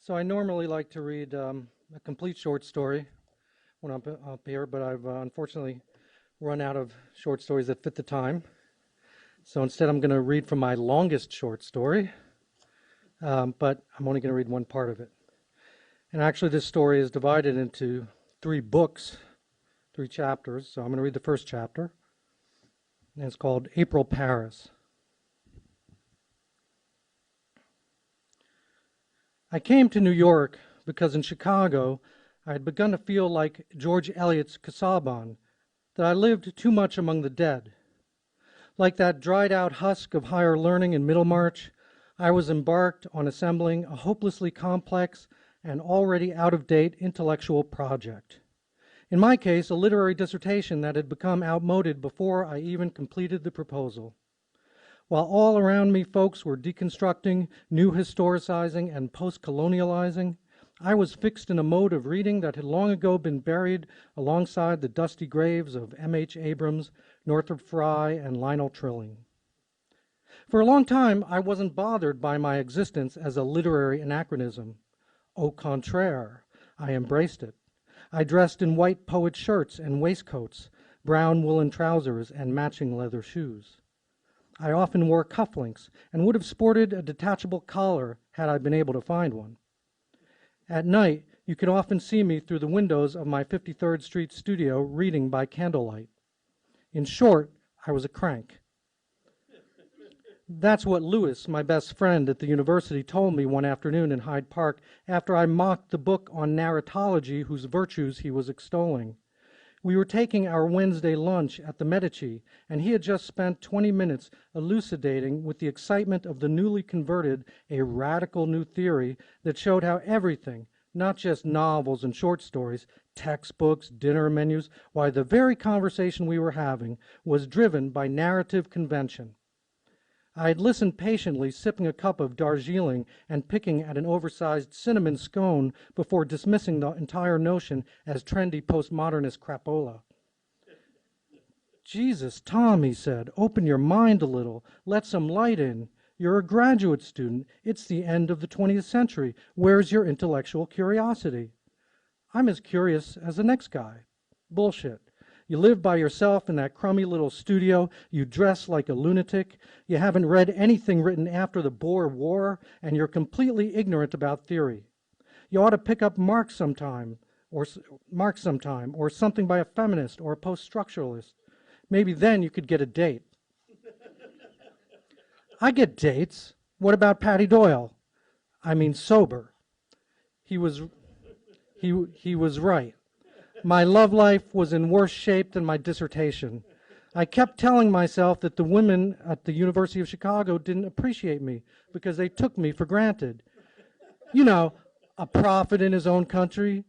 So I normally like to read a complete short story when I'm up here, but I've unfortunately run out of short stories that fit the time. So instead I'm going to read from my longest short story, but I'm only going to read one part of it. And actually this story is divided into 3 books, 3 chapters. So I'm going to read the first chapter, and it's called April Paris. I came to New York because in Chicago I had begun to feel like George Eliot's Casaubon, that I lived too much among the dead. Like that dried-out husk of higher learning in Middlemarch, I was embarked on assembling a hopelessly complex and already out-of-date intellectual project. In my case, a literary dissertation that had become outmoded before I even completed the proposal. While all around me folks were deconstructing, new historicizing, and post-colonializing, I was fixed in a mode of reading that had long ago been buried alongside the dusty graves of M.H. Abrams, Northrop Frye, and Lionel Trilling. For a long time, I wasn't bothered by my existence as a literary anachronism. Au contraire, I embraced it. I dressed in white poet shirts and waistcoats, brown woolen trousers, and matching leather shoes. I often wore cufflinks and would have sported a detachable collar had I been able to find one. At night, you could often see me through the windows of my 53rd Street studio reading by candlelight. In short, I was a crank. That's what Lewis, my best friend at the university, told me one afternoon in Hyde Park after I mocked the book on narratology whose virtues he was extolling. We were taking our Wednesday lunch at the Medici, and he had just spent 20 minutes elucidating with the excitement of the newly converted a radical new theory that showed how everything, not just novels and short stories, textbooks, dinner menus, why the very conversation we were having was driven by narrative convention. I had listened patiently, sipping a cup of Darjeeling and picking at an oversized cinnamon scone before dismissing the entire notion as trendy postmodernist crapola. Jesus, Tom, he said, open your mind a little. Let some light in. You're a graduate student. It's the end of the 20th century. Where's your intellectual curiosity? I'm as curious as the next guy. Bullshit. You live by yourself in that crummy little studio. You dress like a lunatic. You haven't read anything written after the Boer War, and you're completely ignorant about theory. You ought to pick up Marx sometime, or something by a feminist or a post-structuralist. Maybe then you could get a date. I get dates. What about Patty Doyle? I mean sober. He was right. My love life was in worse shape than my dissertation. I kept telling myself that the women at the University of Chicago didn't appreciate me because they took me for granted. You know, a prophet in his own country.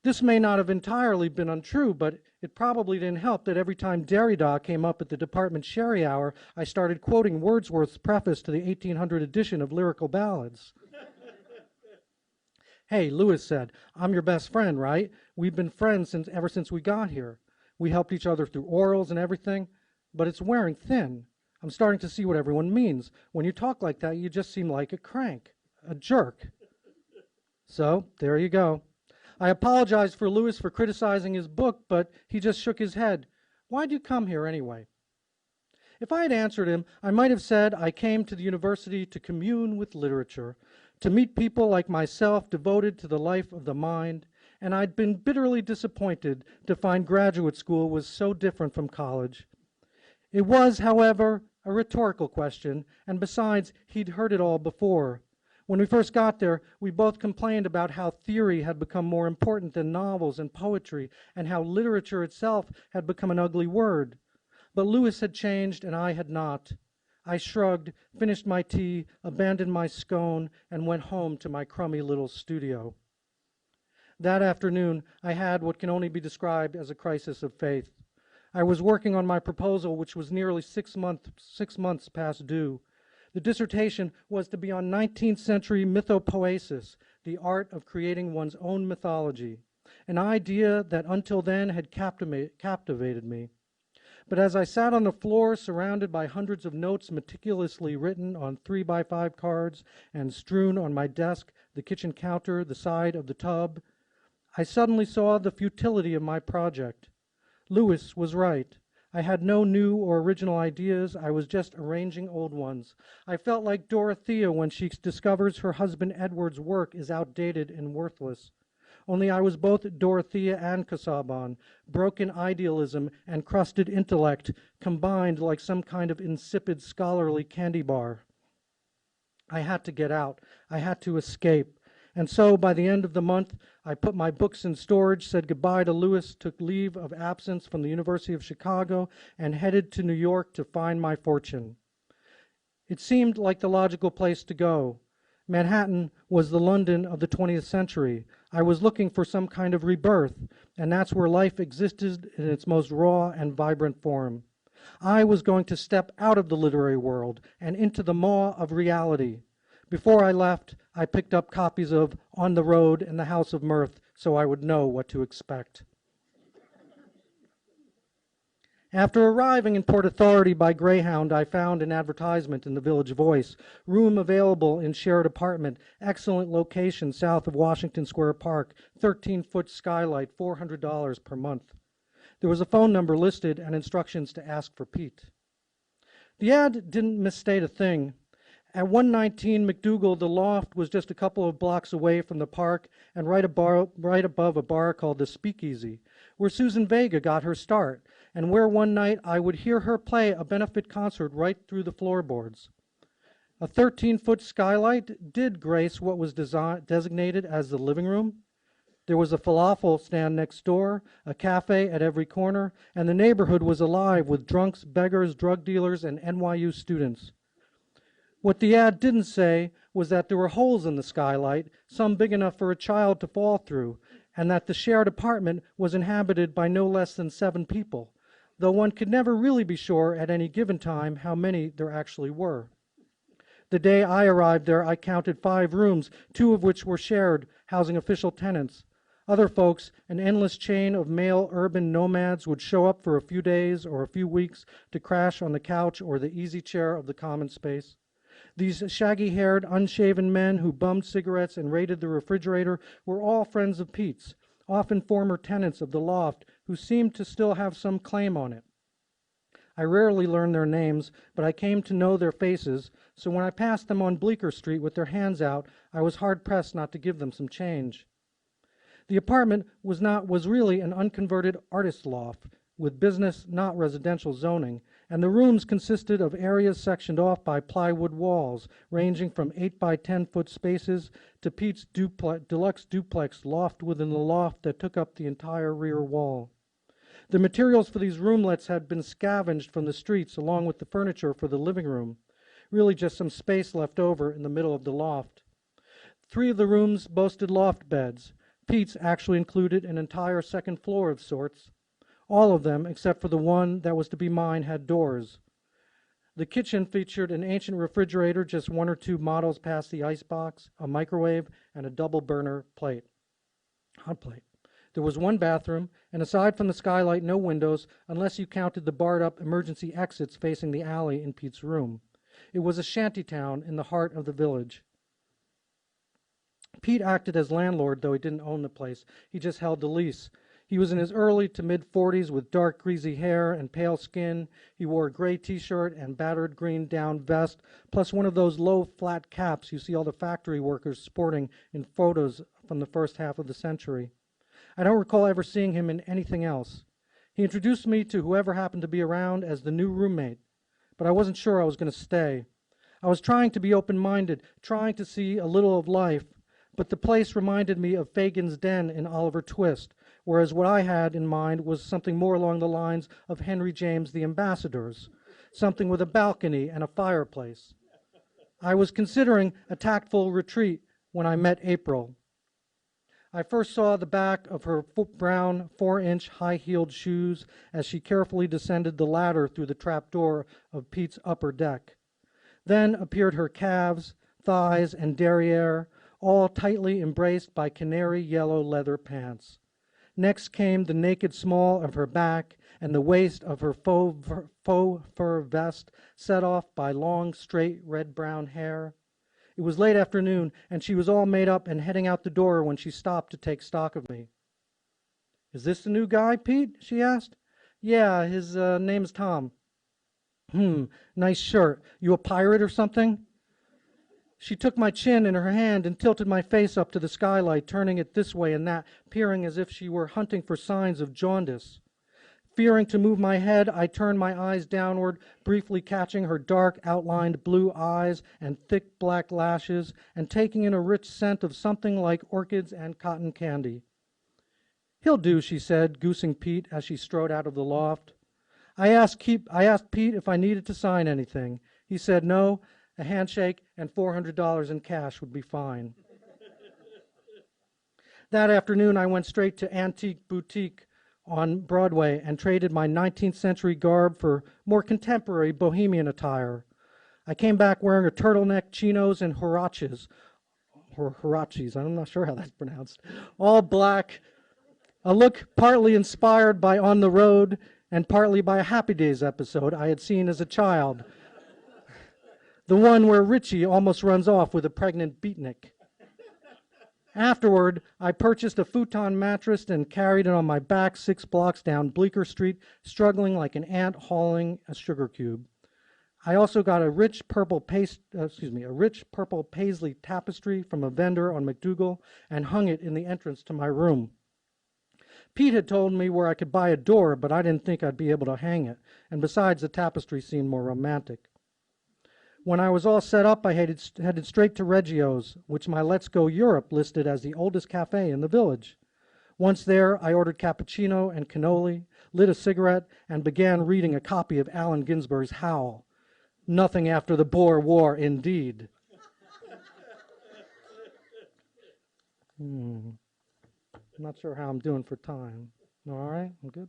This may not have entirely been untrue, but it probably didn't help that every time Derrida came up at the department sherry hour, I started quoting Wordsworth's preface to the 1800 edition of Lyrical Ballads. Hey, Lewis said, I'm your best friend, right? We've been friends ever since we got here. We helped each other through orals and everything, but it's wearing thin. I'm starting to see what everyone means. When you talk like that, you just seem like a crank, a jerk. So, there you go. I apologized for Lewis for criticizing his book, but he just shook his head. Why'd you come here anyway? If I had answered him, I might have said I came to the university to commune with literature, to meet people like myself devoted to the life of the mind, and I'd been bitterly disappointed to find graduate school was so different from college. It was, however, a rhetorical question, and besides, he'd heard it all before. When we first got there, we both complained about how theory had become more important than novels and poetry, and how literature itself had become an ugly word. But Lewis had changed, and I had not. I shrugged, finished my tea, abandoned my scone, and went home to my crummy little studio. That afternoon, I had what can only be described as a crisis of faith. I was working on my proposal, which was nearly 6 months past due. The dissertation was to be on 19th century mythopoesis, the art of creating one's own mythology, an idea that until then had captivated me. But as I sat on the floor, surrounded by hundreds of notes meticulously written on 3x5 cards and strewn on my desk, the kitchen counter, the side of the tub, I suddenly saw the futility of my project. Lewis was right. I had no new or original ideas. I was just arranging old ones. I felt like Dorothea when she discovers her husband Edward's work is outdated and worthless. Only I was both Dorothea and Casaubon, broken idealism and crusted intellect, combined like some kind of insipid scholarly candy bar. I had to get out. I had to escape. And so, by the end of the month, I put my books in storage, said goodbye to Lewis, took leave of absence from the University of Chicago, and headed to New York to find my fortune. It seemed like the logical place to go. Manhattan was the London of the 20th century. I was looking for some kind of rebirth, and that's where life existed in its most raw and vibrant form. I was going to step out of the literary world and into the maw of reality. Before I left, I picked up copies of On the Road and The House of Mirth so I would know what to expect. After arriving in Port Authority by Greyhound, I found an advertisement in the Village Voice. Room available in shared apartment, excellent location south of Washington Square Park, 13-foot skylight, $400 per month. There was a phone number listed and instructions to ask for Pete. The ad didn't misstate a thing. At 119 McDougal, the loft was just a couple of blocks away from the park and right above a bar called the Speakeasy, where Susan Vega got her start, and where one night I would hear her play a benefit concert right through the floorboards. A 13-foot skylight did grace what was designated as the living room. There was a falafel stand next door, a cafe at every corner, and the neighborhood was alive with drunks, beggars, drug dealers, and NYU students. What the ad didn't say was that there were holes in the skylight, some big enough for a child to fall through, and that the shared apartment was inhabited by no less than 7 people, though one could never really be sure at any given time how many there actually were. The day I arrived there, I counted 5 rooms, 2 of which were shared, housing official tenants. Other folks, an endless chain of male urban nomads, would show up for a few days or a few weeks to crash on the couch or the easy chair of the common space. These shaggy-haired, unshaven men who bummed cigarettes and raided the refrigerator were all friends of Pete's, often former tenants of the loft who seemed to still have some claim on it. I rarely learned their names, but I came to know their faces, so when I passed them on Bleecker Street with their hands out, I was hard-pressed not to give them some change. The apartment was really an unconverted artist loft, with business, not residential zoning, and the rooms consisted of areas sectioned off by plywood walls, ranging from 8 by 10-foot spaces to Pete's deluxe duplex loft within the loft that took up the entire rear wall. The materials for these roomlets had been scavenged from the streets along with the furniture for the living room, really just some space left over in the middle of the loft. 3 of the rooms boasted loft beds. Pete's actually included an entire second floor of sorts. All of them, except for the one that was to be mine, had doors. The kitchen featured an ancient refrigerator, just 1 or 2 models past the icebox, a microwave, and a double burner hot plate. There was 1 bathroom, and aside from the skylight, no windows, unless you counted the barred-up emergency exits facing the alley in Pete's room. It was a shantytown in the heart of the village. Pete acted as landlord, though he didn't own the place. He just held the lease. He was in his early to mid-40s with dark, greasy hair and pale skin. He wore a gray T-shirt and battered green down vest, plus one of those low, flat caps you see all the factory workers sporting in photos from the first half of the century. I don't recall ever seeing him in anything else. He introduced me to whoever happened to be around as the new roommate, but I wasn't sure I was going to stay. I was trying to be open-minded, trying to see a little of life, but the place reminded me of Fagin's Den in Oliver Twist, whereas what I had in mind was something more along the lines of Henry James' The Ambassadors, something with a balcony and a fireplace. I was considering a tactful retreat when I met April. I first saw the back of her brown 4-inch high-heeled shoes as she carefully descended the ladder through the trapdoor of Pete's upper deck. Then appeared her calves, thighs, and derriere, all tightly embraced by canary yellow leather pants. Next came the naked small of her back and the waist of her faux fur vest set off by long, straight, red-brown hair. It was late afternoon, and she was all made up and heading out the door when she stopped to take stock of me. "Is this the new guy, Pete?" she asked. "Yeah, his name's Tom." Nice shirt. You a pirate or something?" She took my chin in her hand and tilted my face up to the skylight, turning it this way and that, peering as if she were hunting for signs of jaundice. Fearing to move my head, I turned my eyes downward, briefly catching her dark, outlined blue eyes and thick black lashes, and taking in a rich scent of something like orchids and cotton candy. "He'll do," she said, goosing Pete as she strode out of the loft. I asked Pete if I needed to sign anything. He said no, a handshake and $400 in cash would be fine. That afternoon, I went straight to Antique Boutique on Broadway and traded my 19th century garb for more contemporary bohemian attire. I came back wearing a turtleneck, chinos, and huaraches, or huaraches, I'm not sure how that's pronounced, all black, a look partly inspired by On the Road and partly by a Happy Days episode I had seen as a child. The one where Richie almost runs off with a pregnant beatnik. Afterward, I purchased a futon mattress and carried it on my back 6 blocks down Bleecker Street, struggling like an ant hauling a sugar cube. I also got a rich purple paisley tapestry from a vendor on McDougal and hung it in the entrance to my room. Pete had told me where I could buy a door, but I didn't think I'd be able to hang it, and besides, the tapestry seemed more romantic. When I was all set up, I headed straight to Reggio's, which my Let's Go Europe listed as the oldest cafe in the village. Once there, I ordered cappuccino and cannoli, lit a cigarette, and began reading a copy of Allen Ginsberg's Howl. Nothing after the Boer War, indeed. I'm not sure how I'm doing for time. All right, I'm good.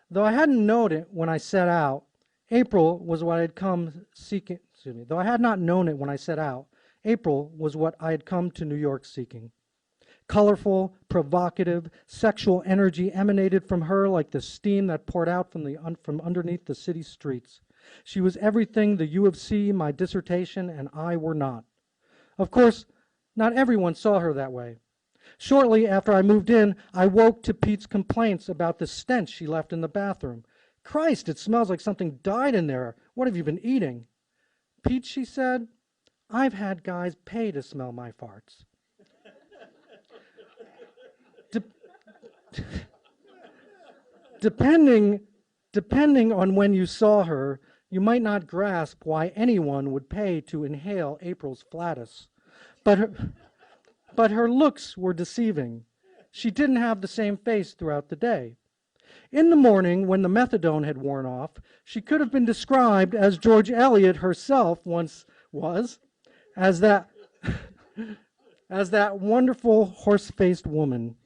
Though I hadn't known it when I set out, April was what I had come seeking. Though I had not known it when I set out, April was what I had come to New York seeking. Colorful, provocative, sexual energy emanated from her like the steam that poured out from underneath the city streets. She was everything the U of C, my dissertation, and I were not. Of course, not everyone saw her that way. Shortly after I moved in, I woke to Pete's complaints about the stench she left in the bathroom. "Christ, it smells like something died in there. What have you been eating?" "Pete," she said, "I've had guys pay to smell my farts." Depending on when you saw her, you might not grasp why anyone would pay to inhale April's flatus. But her looks were deceiving. She didn't have the same face throughout the day. In the morning, when the methadone had worn off, she could have been described as George Eliot herself once was, as that wonderful horse-faced woman.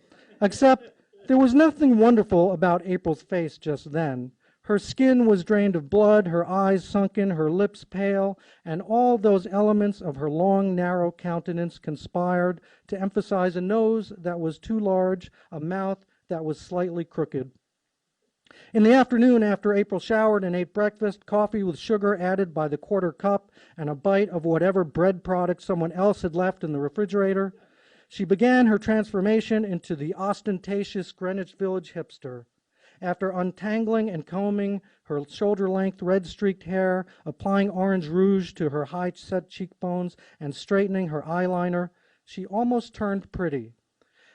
Except there was nothing wonderful about April's face just then. Her skin was drained of blood, her eyes sunken, her lips pale, and all those elements of her long, narrow countenance conspired to emphasize a nose that was too large, a mouth that was slightly crooked. In the afternoon, after April showered and ate breakfast, coffee with sugar added by the quarter cup, and a bite of whatever bread product someone else had left in the refrigerator, she began her transformation into the ostentatious Greenwich Village hipster. After untangling and combing her shoulder-length red-streaked hair, applying orange rouge to her high-set cheekbones, and straightening her eyeliner, she almost turned pretty.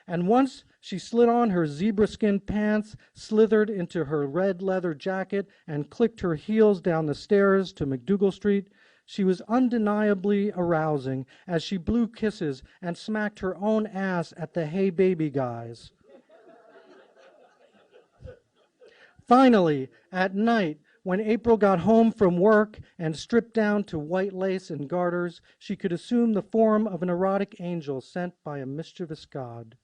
And once she slid on her zebra-skin pants, slithered into her red leather jacket, and clicked her heels down the stairs to McDougal Street, she was undeniably arousing as she blew kisses and smacked her own ass at the Hey Baby guys. Finally, at night, when April got home from work and stripped down to white lace and garters, she could assume the form of an erotic angel sent by a mischievous god.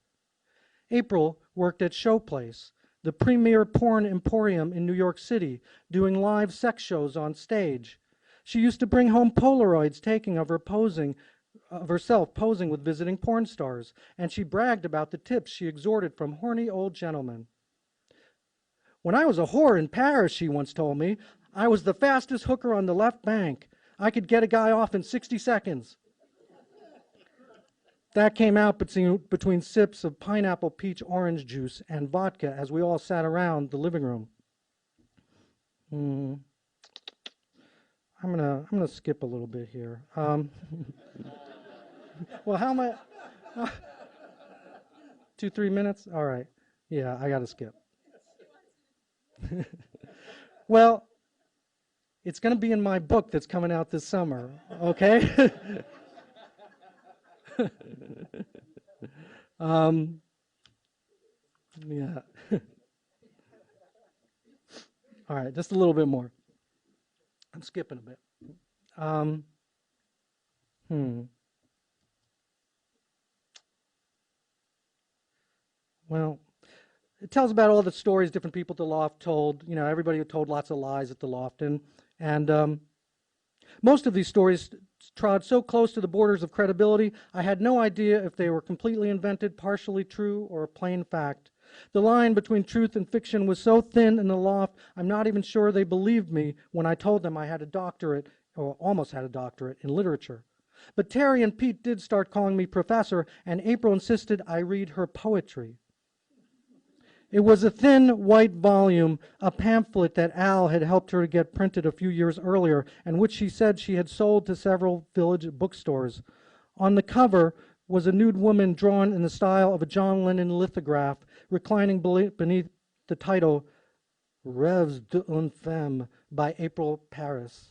April worked at Showplace, the premier porn emporium in New York City, doing live sex shows on stage. She used to bring home Polaroids taking of herself posing with visiting porn stars, and she bragged about the tips she extorted from horny old gentlemen. When I was a whore in Paris, she once told me, I was the fastest hooker on the left bank. I could get a guy off in 60 seconds. That came out between sips of pineapple peach orange juice and vodka as we all sat around the living room. I'm gonna skip a little bit here. Well, how am I? 2-3 minutes? All right. Yeah, I gotta skip. Well, it's gonna be in my book that's coming out this summer. Okay. Yeah. All right, just a little bit more. I'm skipping a bit. Well, it tells about all the stories different people at the loft told. You know, everybody told lots of lies at the loft, and most of these stories trod so close to the borders of credibility, I had no idea if they were completely invented, partially true, or a plain fact. The line between truth and fiction was so thin in the loft, I'm not even sure they believed me when I told them I had a doctorate, or almost had a doctorate, in literature. But Terry and Pete did start calling me professor, and April insisted I read her poetry. It was a thin, white volume, a pamphlet that Al had helped her to get printed a few years earlier, and which she said she had sold to several village bookstores. On the cover was a nude woman drawn in the style of a John Lennon lithograph, reclining beneath the title, Rêves d'une femme by April Paris.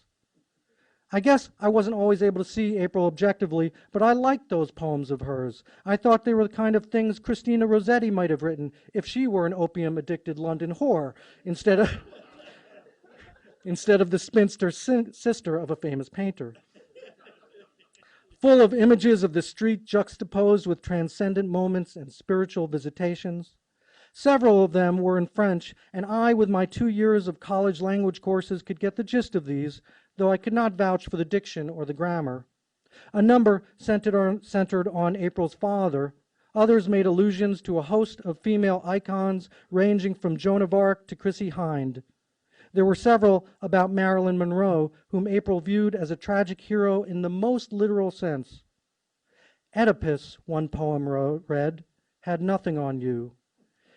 I guess I wasn't always able to see April objectively, but I liked those poems of hers. I thought they were the kind of things Christina Rossetti might have written if she were an opium-addicted London whore, instead of the spinster sister of a famous painter. Full of images of the street juxtaposed with transcendent moments and spiritual visitations. Several of them were in French, and I, with my 2 years of college language courses, could get the gist of these, though I could not vouch for the diction or the grammar. A number centered on April's father. Others made allusions to a host of female icons ranging from Joan of Arc to Chrissie Hynde. There were several about Marilyn Monroe, whom April viewed as a tragic hero in the most literal sense. Oedipus, one poem read, had nothing on you.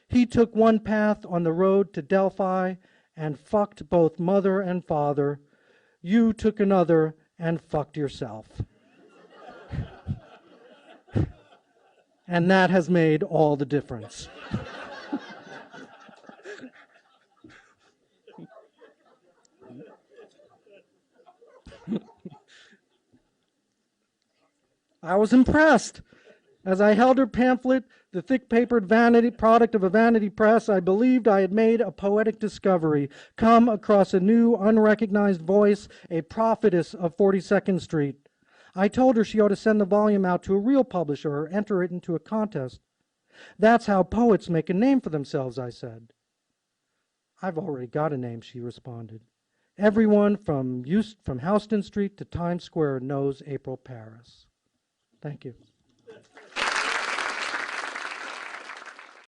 He took one path on the road to Delphi and fucked both mother and father. You took another and fucked yourself. And that has made all the difference. I was impressed. As I held her pamphlet, the thick-papered product of a vanity press, I believed I had made a poetic discovery, come across a new, unrecognized voice, a prophetess of 42nd Street. I told her she ought to send the volume out to a real publisher or enter it into a contest. That's how poets make a name for themselves, I said. I've already got a name, she responded. Everyone from Houston Street to Times Square knows April Paris. Thank you.